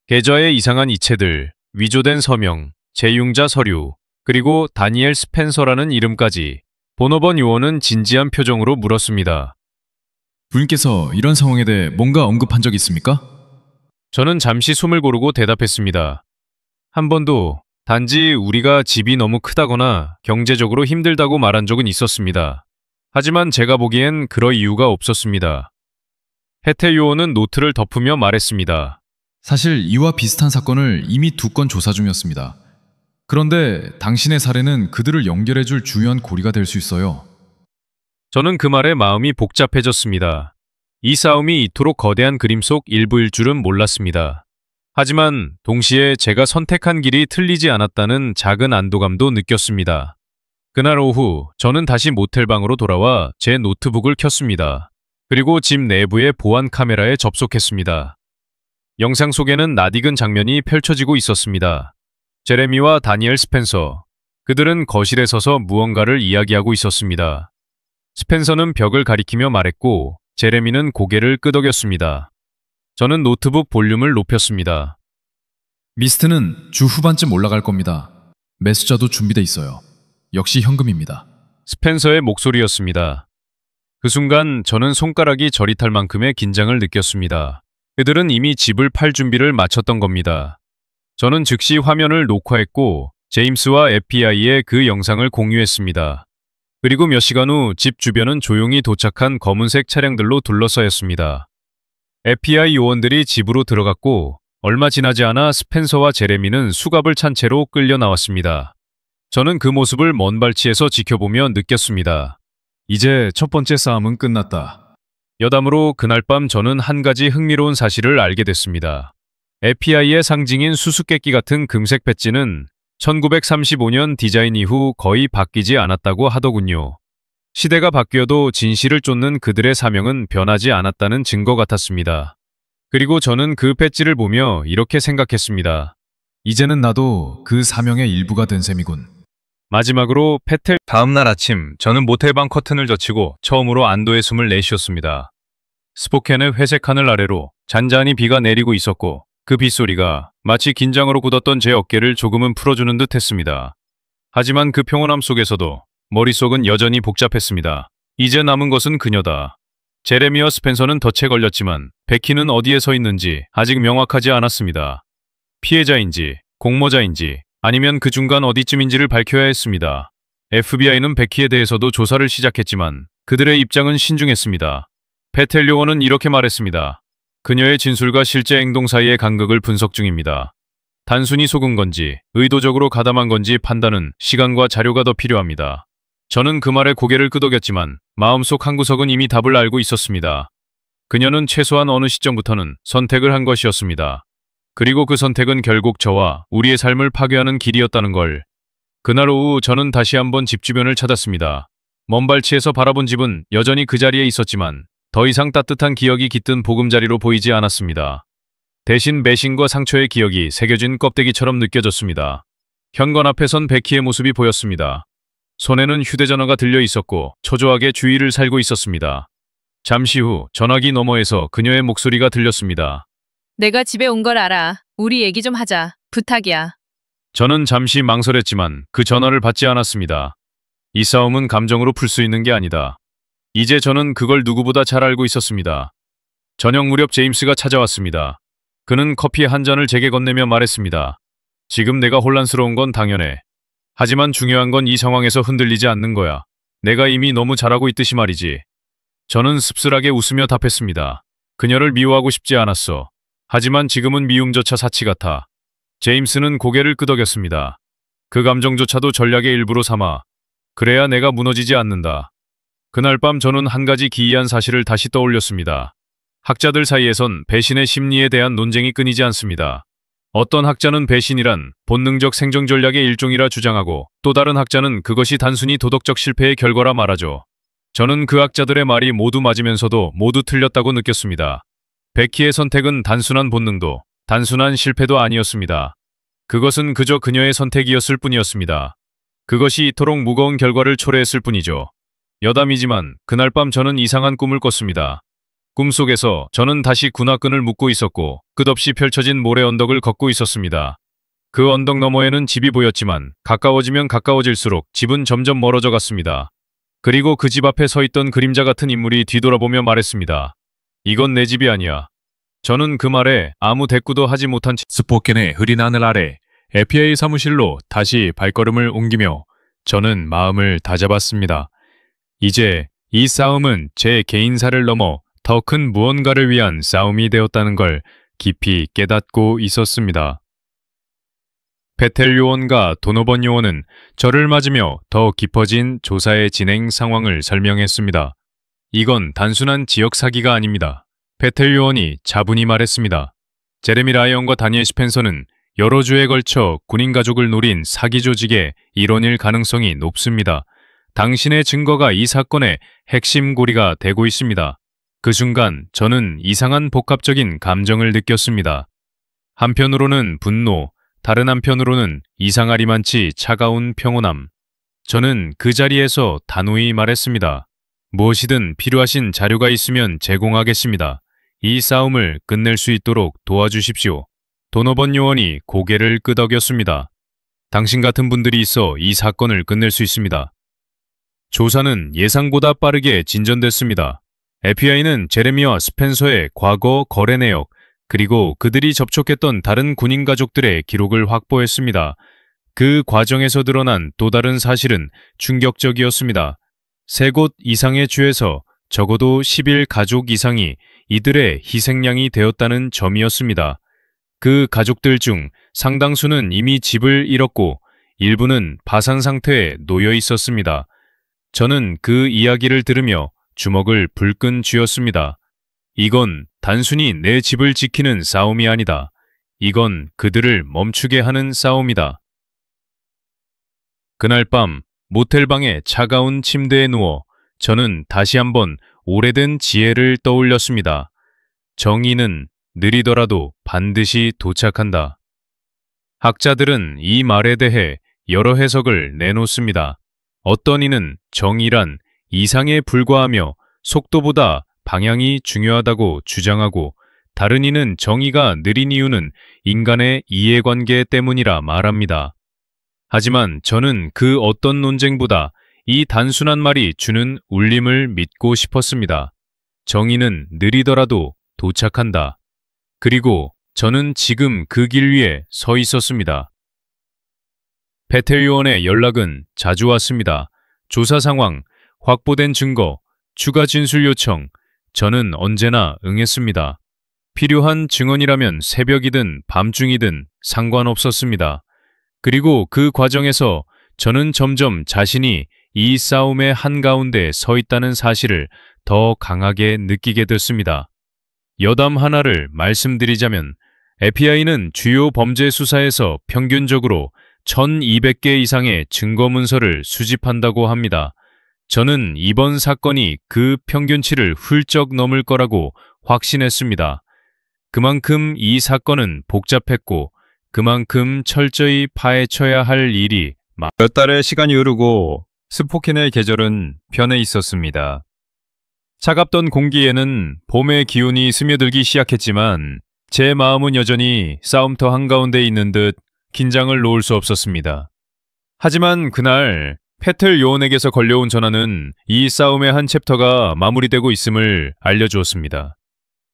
계좌의 이상한 이체들, 위조된 서명, 재융자 서류, 그리고 다니엘 스펜서라는 이름까지. 도너번 요원은 진지한 표정으로 물었습니다.
부인께서 이런 상황에 대해 뭔가 언급한 적 있습니까?
저는 잠시 숨을 고르고 대답했습니다. 한 번도 단지 우리가 집이 너무 크다거나 경제적으로 힘들다고 말한 적은 있었습니다. 하지만 제가 보기엔 그럴 이유가 없었습니다. 해태 요원은 노트를 덮으며 말했습니다.
사실 이와 비슷한 사건을 이미 2건 조사 중이었습니다. 그런데 당신의 사례는 그들을 연결해줄 중요한 고리가 될 수 있어요.
저는 그 말에 마음이 복잡해졌습니다. 이 싸움이 이토록 거대한 그림 속 일부일 줄은 몰랐습니다. 하지만 동시에 제가 선택한 길이 틀리지 않았다는 작은 안도감도 느꼈습니다. 그날 오후 저는 다시 모텔방으로 돌아와 제 노트북을 켰습니다. 그리고 집 내부의 보안 카메라에 접속했습니다. 영상 속에는 낯익은 장면이 펼쳐지고 있었습니다. 제레미와 다니엘 스펜서, 그들은 거실에 서서 무언가를 이야기하고 있었습니다. 스펜서는 벽을 가리키며 말했고 제레미는 고개를 끄덕였습니다. 저는 노트북 볼륨을 높였습니다.
미스트는 주 후반쯤 올라갈 겁니다. 매수자도 준비돼 있어요. 역시 현금입니다.
스펜서의 목소리였습니다. 그 순간 저는 손가락이 저릿할 만큼의 긴장을 느꼈습니다. 그들은 이미 집을 팔 준비를 마쳤던 겁니다. 저는 즉시 화면을 녹화했고 제임스와 FBI에 그 영상을 공유했습니다. 그리고 몇 시간 후 집 주변은 조용히 도착한 검은색 차량들로 둘러싸였습니다. FBI 요원들이 집으로 들어갔고 얼마 지나지 않아 스펜서와 제레미는 수갑을 찬 채로 끌려 나왔습니다. 저는 그 모습을 먼 발치에서 지켜보며 느꼈습니다.
이제 첫 번째 싸움은 끝났다.
여담으로 그날 밤 저는 한 가지 흥미로운 사실을 알게 됐습니다. FBI의 상징인 수수께끼 같은 금색 배지는 1935년 디자인 이후 거의 바뀌지 않았다고 하더군요. 시대가 바뀌어도 진실을 쫓는 그들의 사명은 변하지 않았다는 증거 같았습니다. 그리고 저는 그 배지를 보며 이렇게 생각했습니다.
이제는 나도 그 사명의 일부가 된 셈이군.
마지막으로 페텔 다음날 아침 저는 모텔방 커튼을 젖히고 처음으로 안도의 숨을 내쉬었습니다. 스포켄의 회색 하늘 아래로 잔잔히 비가 내리고 있었고 그 빗소리가 마치 긴장으로 굳었던 제 어깨를 조금은 풀어주는 듯 했습니다. 하지만 그 평온함 속에서도 머릿속은 여전히 복잡했습니다. 이제 남은 것은 그녀다. 제레미와 스펜서는 덫에 걸렸지만 베키는 어디에 서 있는지 아직 명확하지 않았습니다. 피해자인지 공모자인지 아니면 그 중간 어디쯤인지를 밝혀야 했습니다. FBI는 베키에 대해서도 조사를 시작했지만 그들의 입장은 신중했습니다. 페텔 요원은 이렇게 말했습니다. 그녀의 진술과 실제 행동 사이의 간극을 분석 중입니다. 단순히 속은 건지 의도적으로 가담한 건지 판단은 시간과 자료가 더 필요합니다. 저는 그 말에 고개를 끄덕였지만 마음속 한구석은 이미 답을 알고 있었습니다. 그녀는 최소한 어느 시점부터는 선택을 한 것이었습니다. 그리고 그 선택은 결국 저와 우리의 삶을 파괴하는 길이었다는 걸. 그날 오후 저는 다시 한번 집 주변을 찾았습니다. 먼 발치에서 바라본 집은 여전히 그 자리에 있었지만 더 이상 따뜻한 기억이 깃든 보금자리로 보이지 않았습니다. 대신 매신과 상처의 기억이 새겨진 껍데기처럼 느껴졌습니다. 현관 앞에 선 베키의 모습이 보였습니다. 손에는 휴대전화가 들려 있었고 초조하게 주위를 살고 있었습니다. 잠시 후 전화기 너머에서 그녀의 목소리가 들렸습니다.
내가 집에 온 걸 알아. 우리 얘기 좀 하자. 부탁이야.
저는 잠시 망설였지만 그 전화를 받지 않았습니다. 이 싸움은 감정으로 풀 수 있는 게 아니다. 이제 저는 그걸 누구보다 잘 알고 있었습니다. 저녁 무렵 제임스가 찾아왔습니다. 그는 커피 한 잔을 제게 건네며 말했습니다. 지금 내가 혼란스러운 건 당연해. 하지만 중요한 건 이 상황에서 흔들리지 않는 거야. 내가 이미 너무 잘하고 있듯이 말이지. 저는 씁쓸하게 웃으며 답했습니다. 그녀를 미워하고 싶지 않았어. 하지만 지금은 미움조차 사치 같아. 제임스는 고개를 끄덕였습니다. 그 감정조차도 전략의 일부로 삼아. 그래야 내가 무너지지 않는다. 그날 밤 저는 한 가지 기이한 사실을 다시 떠올렸습니다. 학자들 사이에선 배신의 심리에 대한 논쟁이 끊이지 않습니다. 어떤 학자는 배신이란 본능적 생존 전략의 일종이라 주장하고 또 다른 학자는 그것이 단순히 도덕적 실패의 결과라 말하죠. 저는 그 학자들의 말이 모두 맞으면서도 모두 틀렸다고 느꼈습니다. 베키의 선택은 단순한 본능도 단순한 실패도 아니었습니다. 그것은 그저 그녀의 선택이었을 뿐이었습니다. 그것이 이토록 무거운 결과를 초래했을 뿐이죠. 여담이지만 그날 밤 저는 이상한 꿈을 꿨습니다. 꿈속에서 저는 다시 군화끈을 묶고 있었고 끝없이 펼쳐진 모래 언덕을 걷고 있었습니다. 그 언덕 너머에는 집이 보였지만 가까워지면 가까워질수록 집은 점점 멀어져 갔습니다. 그리고 그 집 앞에 서 있던 그림자 같은 인물이 뒤돌아보며 말했습니다. 이건 내 집이 아니야. 저는 그 말에 아무 대꾸도 하지 못한 채
스포켄의 흐린 하늘 아래 FBI 사무실로 다시 발걸음을 옮기며 저는 마음을 다잡았습니다. 이제 이 싸움은 제 개인사를 넘어 더 큰 무언가를 위한 싸움이 되었다는 걸 깊이 깨닫고 있었습니다. 베텔 요원과 도노번 요원은 저를 맞으며 더 깊어진 조사의 진행 상황을 설명했습니다. 이건 단순한 지역 사기가 아닙니다. 베텔 요원이 차분히 말했습니다. 제레미 라이언과 다니엘 스펜서는 여러 주에 걸쳐 군인 가족을 노린 사기 조직의 일원일 가능성이 높습니다. 당신의 증거가 이 사건의 핵심 고리가 되고 있습니다. 그 순간 저는 이상한 복합적인 감정을 느꼈습니다. 한편으로는 분노, 다른 한편으로는 이상하리만치 차가운 평온함. 저는 그 자리에서 단호히 말했습니다. 무엇이든 필요하신 자료가 있으면 제공하겠습니다. 이 싸움을 끝낼 수 있도록 도와주십시오. 도노번 요원이 고개를 끄덕였습니다. 당신 같은 분들이 있어 이 사건을 끝낼 수 있습니다. 조사는 예상보다 빠르게 진전됐습니다. FBI는 제레미와 스펜서의 과거 거래 내역, 그리고 그들이 접촉했던 다른 군인 가족들의 기록을 확보했습니다. 그 과정에서 드러난 또 다른 사실은 충격적이었습니다. 3곳 이상의 주에서 적어도 10일 가족 이상이 이들의 희생양이 되었다는 점이었습니다. 그 가족들 중 상당수는 이미 집을 잃었고 일부는 파산 상태에 놓여 있었습니다. 저는 그 이야기를 들으며 주먹을 불끈 쥐었습니다. 이건 단순히 내 집을 지키는 싸움이 아니다. 이건 그들을 멈추게 하는 싸움이다. 그날 밤 모텔방의 차가운 침대에 누워 저는 다시 한번 오래된 지혜를 떠올렸습니다. 정의는 느리더라도 반드시 도착한다. 학자들은 이 말에 대해 여러 해석을 내놓습니다. 어떤 이는 정의란 이상에 불과하며 속도보다 방향이 중요하다고 주장하고 다른 이는 정의가 느린 이유는 인간의 이해관계 때문이라 말합니다. 하지만 저는 그 어떤 논쟁보다 이 단순한 말이 주는 울림을 믿고 싶었습니다. 정의는 느리더라도 도착한다. 그리고 저는 지금 그 길 위에 서 있었습니다. 베텔 요원의 연락은 자주 왔습니다. 조사 상황, 확보된 증거, 추가 진술 요청, 저는 언제나 응했습니다. 필요한 증언이라면 새벽이든 밤중이든 상관없었습니다. 그리고 그 과정에서 저는 점점 자신이 이 싸움의 한가운데 서 있다는 사실을 더 강하게 느끼게 됐습니다. 여담 하나를 말씀드리자면 FBI는 주요 범죄 수사에서 평균적으로 1200개 이상의 증거 문서를 수집한다고 합니다. 저는 이번 사건이 그 평균치를 훌쩍 넘을 거라고 확신했습니다. 그만큼 이 사건은 복잡했고 그만큼 철저히 파헤쳐야 할 일이 몇 달의 시간이 흐르고 스포킨의 계절은 변해 있었습니다. 차갑던 공기에는 봄의 기운이 스며들기 시작했지만 제 마음은 여전히 싸움터 한가운데 있는 듯 긴장을 놓을 수 없었습니다. 하지만 그날 페텔 요원에게서 걸려온 전화는 이 싸움의 한 챕터가 마무리되고 있음을 알려주었습니다.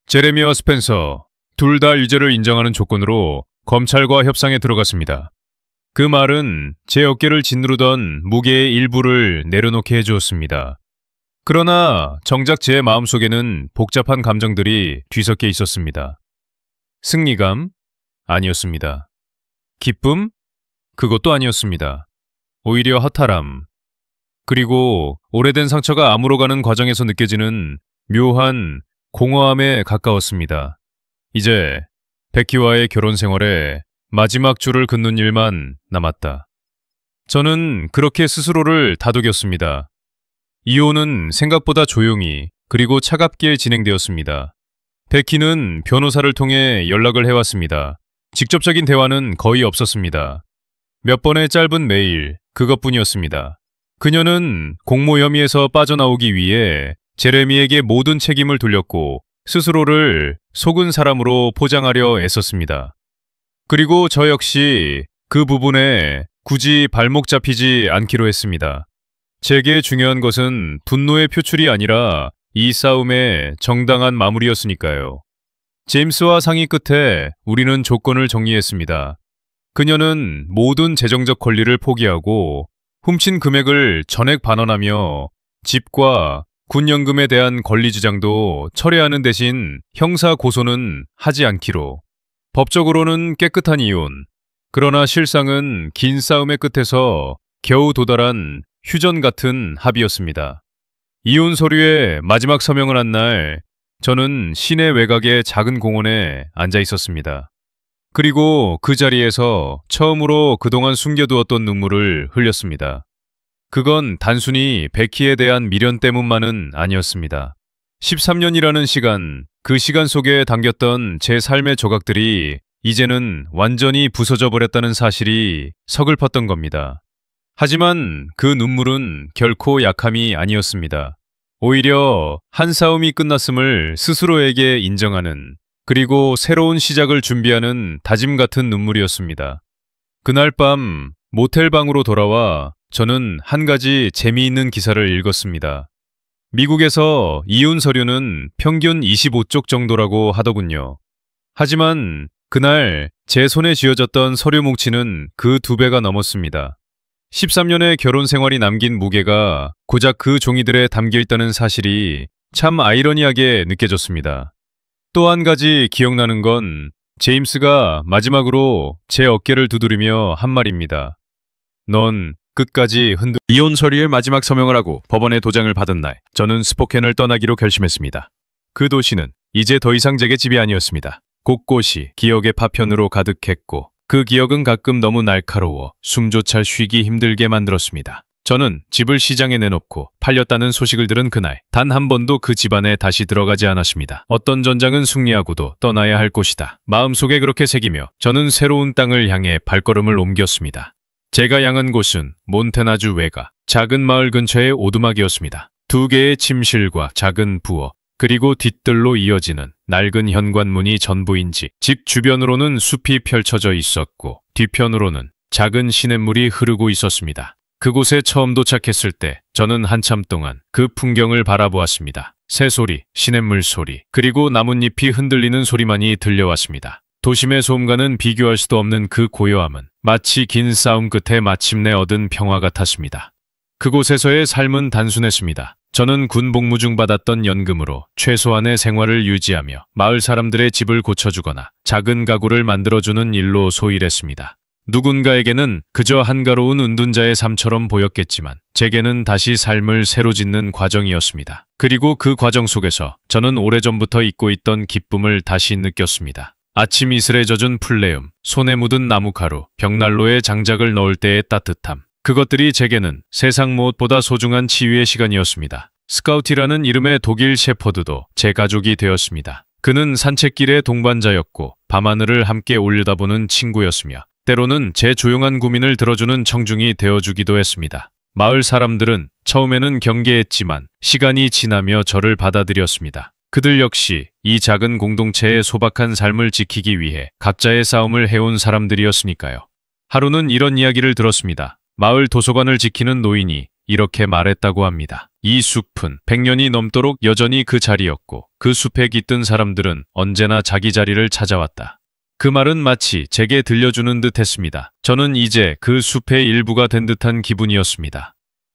제레미와 스펜서, 둘 다 유죄를 인정하는 조건으로 검찰과 협상에 들어갔습니다. 그 말은 제 어깨를 짓누르던 무게의 일부를 내려놓게 해주었습니다.
그러나 정작 제 마음속에는 복잡한 감정들이 뒤섞여 있었습니다. 승리감? 아니었습니다. 기쁨? 그것도 아니었습니다. 오히려 허탈함. 그리고 오래된 상처가 아물어가는 과정에서 느껴지는 묘한 공허함에 가까웠습니다. 이제 베키와의 결혼 생활에 마지막 줄을 긋는 일만 남았다. 저는 그렇게 스스로를 다독였습니다. 이혼은 생각보다 조용히 그리고 차갑게 진행되었습니다. 베키는 변호사를 통해 연락을 해왔습니다. 직접적인 대화는 거의 없었습니다. 몇 번의 짧은 메일, 그것뿐이었습니다. 그녀는 공모 혐의에서 빠져나오기 위해 제레미에게 모든 책임을 돌렸고 스스로를 속은 사람으로 포장하려 애썼습니다. 그리고 저 역시 그 부분에 굳이 발목 잡히지 않기로 했습니다. 제게 중요한 것은 분노의 표출이 아니라 이 싸움의 정당한 마무리였으니까요. 제임스와 상의 끝에 우리는 조건을 정리했습니다. 그녀는 모든 재정적 권리를 포기하고 훔친 금액을 전액 반환하며 집과 군연금에 대한 권리 주장도 철회하는 대신 형사 고소는 하지 않기로. 법적으로는 깨끗한 이혼. 그러나 실상은 긴 싸움의 끝에서 겨우 도달한 휴전 같은 합의였습니다. 이혼 서류의 마지막 서명을 한 날, 저는 시내 외곽의 작은 공원에 앉아 있었습니다. 그리고 그 자리에서 처음으로 그동안 숨겨두었던 눈물을 흘렸습니다. 그건 단순히 베키에 대한 미련 때문만은 아니었습니다. 13년이라는 시간, 그 시간 속에 담겼던 제 삶의 조각들이 이제는 완전히 부서져 버렸다는 사실이 서글펐던 겁니다. 하지만 그 눈물은 결코 약함이 아니었습니다. 오히려 한 싸움이 끝났음을 스스로에게 인정하는, 그리고 새로운 시작을 준비하는 다짐 같은 눈물이었습니다. 그날 밤 모텔 방으로 돌아와 저는 한 가지 재미있는 기사를 읽었습니다. 미국에서 이혼 서류는 평균 25쪽 정도라고 하더군요. 하지만 그날 제 손에 쥐어졌던 서류 뭉치는 그 2배가 넘었습니다. 13년의 결혼 생활이 남긴 무게가 고작 그 종이들에 담겨 있다는 사실이 참 아이러니하게 느껴졌습니다. 또 한 가지 기억나는 건 제임스가 마지막으로 제 어깨를 두드리며 한 말입니다. 넌 끝까지 이혼 서류의 마지막 서명을 하고 법원에 도장을 받은 날, 저는 스포켄을 떠나기로 결심했습니다. 그 도시는 이제 더 이상 제게 집이 아니었습니다. 곳곳이 기억의 파편으로 가득했고 그 기억은 가끔 너무 날카로워 숨조차 쉬기 힘들게 만들었습니다. 저는 집을 시장에 내놓고 팔렸다는 소식을 들은 그날, 단 한 번도 그 집안에 다시 들어가지 않았습니다. 어떤 전장은 승리하고도 떠나야 할 곳이다. 마음속에 그렇게 새기며 저는 새로운 땅을 향해 발걸음을 옮겼습니다. 제가 향한 곳은 몬테나주 외가 작은 마을 근처의 오두막이었습니다. 2개의 침실과 작은 부엌, 그리고 뒤뜰로 이어지는 낡은 현관문이 전부인지 집 주변으로는 숲이 펼쳐져 있었고 뒤편으로는 작은 시냇물이 흐르고 있었습니다. 그곳에 처음 도착했을 때 저는 한참 동안 그 풍경을 바라보았습니다. 새소리, 시냇물 소리, 그리고 나뭇잎이 흔들리는 소리만이 들려왔습니다. 도심의 소음과는 비교할 수도 없는 그 고요함은 마치 긴 싸움 끝에 마침내 얻은 평화 같았습니다. 그곳에서의 삶은 단순했습니다. 저는 군 복무 중 받았던 연금으로 최소한의 생활을 유지하며 마을 사람들의 집을 고쳐주거나 작은 가구를 만들어주는 일로 소일했습니다. 누군가에게는 그저 한가로운 은둔자의 삶처럼 보였겠지만 제게는 다시 삶을 새로 짓는 과정이었습니다. 그리고 그 과정 속에서 저는 오래전부터 잊고 있던 기쁨을 다시 느꼈습니다. 아침 이슬에 젖은 풀내음, 손에 묻은 나무가루, 벽난로에 장작을 넣을 때의 따뜻함. 그것들이 제게는 세상 무엇보다 소중한 치유의 시간이었습니다. 스카우티라는 이름의 독일 셰퍼드도 제 가족이 되었습니다. 그는 산책길의 동반자였고 밤하늘을 함께 올려다보는 친구였으며 때로는 제 조용한 고민을 들어주는 청중이 되어주기도 했습니다. 마을 사람들은 처음에는 경계했지만 시간이 지나며 저를 받아들였습니다. 그들 역시 이 작은 공동체의 소박한 삶을 지키기 위해 각자의 싸움을 해온 사람들이었으니까요. 하루는 이런 이야기를 들었습니다. 마을 도서관을 지키는 노인이 이렇게 말했다고 합니다. 이 숲은 100년이 넘도록 여전히 그 자리였고 그 숲에 깃든 사람들은 언제나 자기 자리를 찾아왔다. 그 말은 마치 제게 들려주는 듯 했습니다. 저는 이제 그 숲의 일부가 된 듯한 기분이었습니다.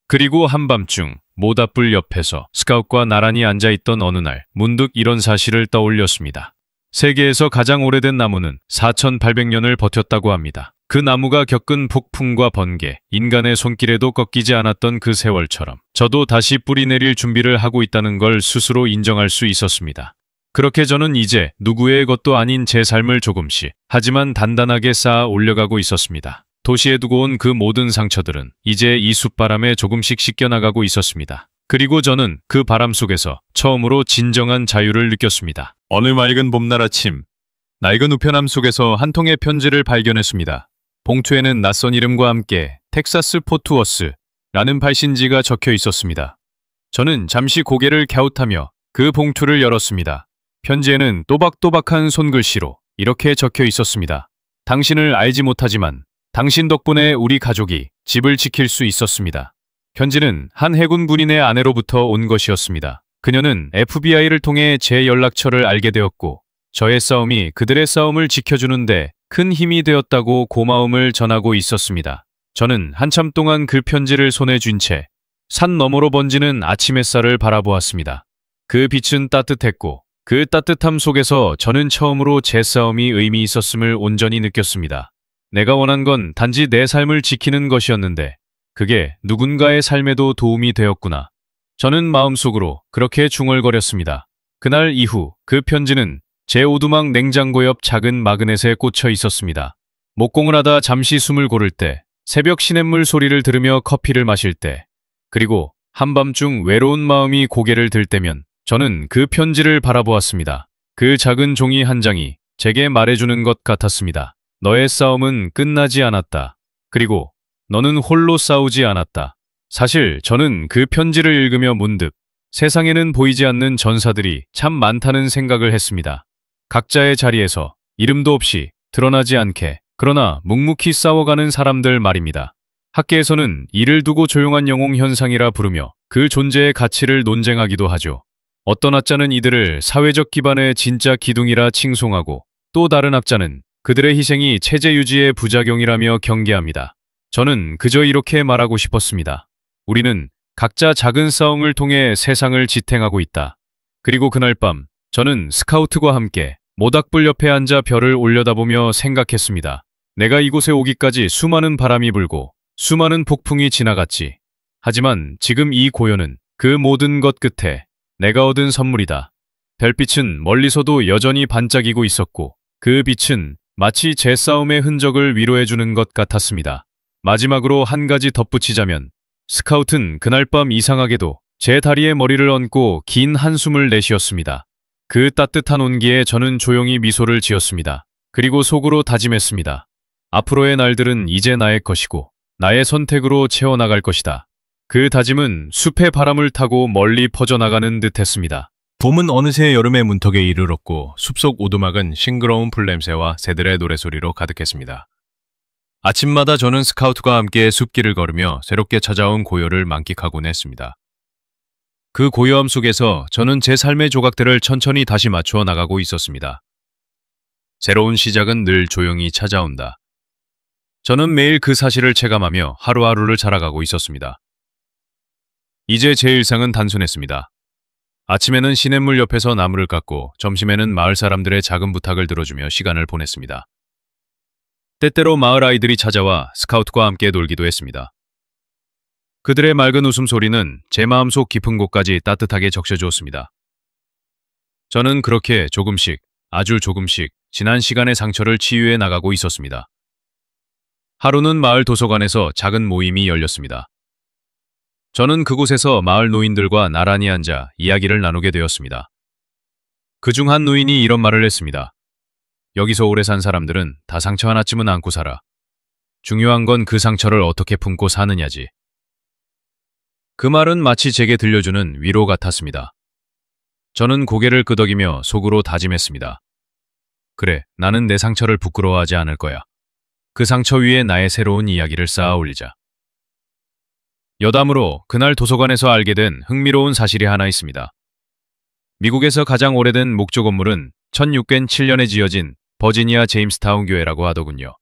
그리고 한밤중 모닥불 옆에서 스카웃과 나란히 앉아있던 어느 날 문득 이런 사실을 떠올렸습니다. 세계에서 가장 오래된 나무는 4,800년을 버텼다고 합니다. 그 나무가 겪은 폭풍과 번개, 인간의 손길에도 꺾이지 않았던 그 세월처럼 저도 다시 뿌리 내릴 준비를 하고 있다는 걸 스스로 인정할 수 있었습니다. 그렇게 저는 이제 누구의 것도 아닌 제 삶을 조금씩 하지만 단단하게 쌓아 올려가고 있었습니다. 도시에 두고 온 그 모든 상처들은 이제 이 숲바람에 조금씩 씻겨나가고 있었습니다. 그리고 저는 그 바람 속에서 처음으로 진정한 자유를 느꼈습니다. 어느 맑은 봄날 아침, 낡은 우편함 속에서 한 통의 편지를 발견했습니다. 봉투에는 낯선 이름과 함께 텍사스 포트워스라는 발신지가 적혀 있었습니다. 저는 잠시 고개를 갸웃하며 그 봉투를 열었습니다. 편지에는 또박또박한 손글씨로 이렇게 적혀 있었습니다. 당신을 알지 못하지만 당신 덕분에 우리 가족이 집을 지킬 수 있었습니다. 편지는 한 해군 군인의 아내로부터 온 것이었습니다. 그녀는 FBI를 통해 제 연락처를 알게 되었고 저의 싸움이 그들의 싸움을 지켜주는데 큰 힘이 되었다고 고마움을 전하고 있었습니다. 저는 한참 동안 그 편지를 손에 쥔 채 산 너머로 번지는 아침 햇살을 바라보았습니다. 그 빛은 따뜻했고 그 따뜻함 속에서 저는 처음으로 제 싸움이 의미 있었음을 온전히 느꼈습니다. 내가 원한 건 단지 내 삶을 지키는 것이었는데 그게 누군가의 삶에도 도움이 되었구나. 저는 마음속으로 그렇게 중얼거렸습니다. 그날 이후 그 편지는 제 오두막 냉장고 옆 작은 마그넷에 꽂혀 있었습니다. 목공을 하다 잠시 숨을 고를 때, 새벽 시냇물 소리를 들으며 커피를 마실 때, 그리고 한밤중 외로운 마음이 고개를 들 때면 저는 그 편지를 바라보았습니다. 그 작은 종이 한 장이 제게 말해주는 것 같았습니다. 너의 싸움은 끝나지 않았다. 그리고 너는 홀로 싸우지 않았다. 사실 저는 그 편지를 읽으며 문득 세상에는 보이지 않는 전사들이 참 많다는 생각을 했습니다. 각자의 자리에서 이름도 없이 드러나지 않게 그러나 묵묵히 싸워가는 사람들 말입니다. 학계에서는 이를 두고 조용한 영웅 현상이라 부르며 그 존재의 가치를 논쟁하기도 하죠. 어떤 학자는 이들을 사회적 기반의 진짜 기둥이라 칭송하고 또 다른 학자는 그들의 희생이 체제 유지의 부작용이라며 경계합니다. 저는 그저 이렇게 말하고 싶었습니다. 우리는 각자 작은 싸움을 통해 세상을 지탱하고 있다. 그리고 그날 밤 저는 스카우트와 함께 모닥불 옆에 앉아 별을 올려다보며 생각했습니다. 내가 이곳에 오기까지 수많은 바람이 불고 수많은 폭풍이 지나갔지. 하지만 지금 이 고요는 그 모든 것 끝에 내가 얻은 선물이다. 별빛은 멀리서도 여전히 반짝이고 있었고 그 빛은 마치 제 싸움의 흔적을 위로해주는 것 같았습니다. 마지막으로 한 가지 덧붙이자면 스카웃은 그날 밤 이상하게도 제 다리에 머리를 얹고 긴 한숨을 내쉬었습니다. 그 따뜻한 온기에 저는 조용히 미소를 지었습니다. 그리고 속으로 다짐했습니다. 앞으로의 날들은 이제 나의 것이고 나의 선택으로 채워나갈 것이다. 그 다짐은 숲의 바람을 타고 멀리 퍼져나가는 듯했습니다. 봄은 어느새 여름의 문턱에 이르렀고 숲속 오두막은 싱그러운 풀냄새와 새들의 노래소리로 가득했습니다. 아침마다 저는 스카우트와 함께 숲길을 걸으며 새롭게 찾아온 고요를 만끽하곤 했습니다. 그 고요함 속에서 저는 제 삶의 조각들을 천천히 다시 맞추어 나가고 있었습니다. 새로운 시작은 늘 조용히 찾아온다. 저는 매일 그 사실을 체감하며 하루하루를 살아가고 있었습니다. 이제 제 일상은 단순했습니다. 아침에는 시냇물 옆에서 나무를 깎고 점심에는 마을 사람들의 작은 부탁을 들어주며 시간을 보냈습니다. 때때로 마을 아이들이 찾아와 스카우트와 함께 놀기도 했습니다. 그들의 맑은 웃음소리는 제 마음속 깊은 곳까지 따뜻하게 적셔주었습니다. 저는 그렇게 조금씩, 아주 조금씩 지난 시간의 상처를 치유해 나가고 있었습니다. 하루는 마을 도서관에서 작은 모임이 열렸습니다. 저는 그곳에서 마을 노인들과 나란히 앉아 이야기를 나누게 되었습니다. 그중 한 노인이 이런 말을 했습니다. 여기서 오래 산 사람들은 다 상처 하나쯤은 안고 살아. 중요한 건 그 상처를 어떻게 품고 사느냐지. 그 말은 마치 제게 들려주는 위로 같았습니다. 저는 고개를 끄덕이며 속으로 다짐했습니다. 그래, 나는 내 상처를 부끄러워하지 않을 거야. 그 상처 위에 나의 새로운 이야기를 쌓아 올리자. 여담으로 그날 도서관에서 알게 된 흥미로운 사실이 하나 있습니다. 미국에서 가장 오래된 목조 건물은 1607년에 지어진 버지니아 제임스타운 교회라고 하더군요.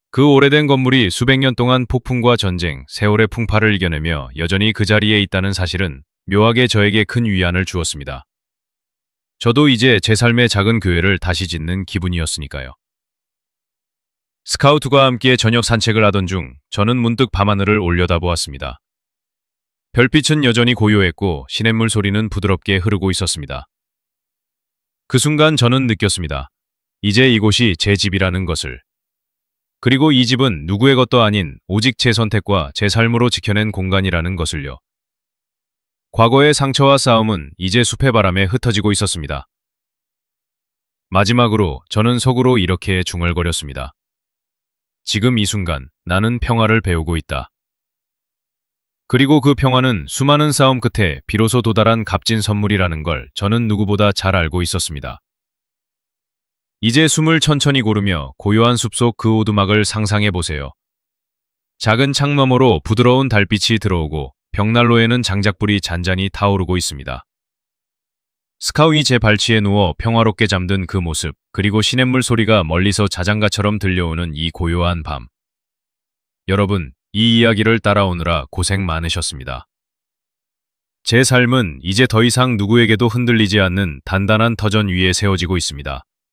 그 오래된 건물이 수백 년 동안 폭풍과 전쟁, 세월의 풍파를 이겨내며 여전히 그 자리에 있다는 사실은 묘하게 저에게 큰 위안을 주었습니다. 저도 이제 제 삶의 작은 교회를 다시 짓는 기분이었으니까요. 스카우트와 함께 저녁 산책을 하던 중 저는 문득 밤하늘을 올려다보았습니다. 별빛은 여전히 고요했고 시냇물 소리는 부드럽게 흐르고 있었습니다. 그 순간 저는 느꼈습니다. 이제 이곳이 제 집이라는 것을. 그리고 이 집은 누구의 것도 아닌 오직 제 선택과 제 삶으로 지켜낸 공간이라는 것을요. 과거의 상처와 싸움은 이제 숲의 바람에 흩어지고 있었습니다. 마지막으로 저는 속으로 이렇게 중얼거렸습니다. 지금 이 순간 나는 평화를 배우고 있다. 그리고 그 평화는 수많은 싸움 끝에 비로소 도달한 값진 선물이라는 걸 저는 누구보다 잘 알고 있었습니다. 이제 숨을 천천히 고르며 고요한 숲속 그 오두막을 상상해 보세요. 작은 창 너머로 부드러운 달빛이 들어오고 벽난로에는 장작불이 잔잔히 타오르고 있습니다. 스카우이 제 발치에 누워 평화롭게 잠든 그 모습, 그리고 시냇물 소리가 멀리서 자장가처럼 들려오는 이 고요한 밤. 여러분, 이 이야기를 따라오느라 고생 많으셨습니다. 제 삶은 이제 더 이상 누구에게도 흔들리지 않는 단단한 터전 위에 세워지고 있습니다.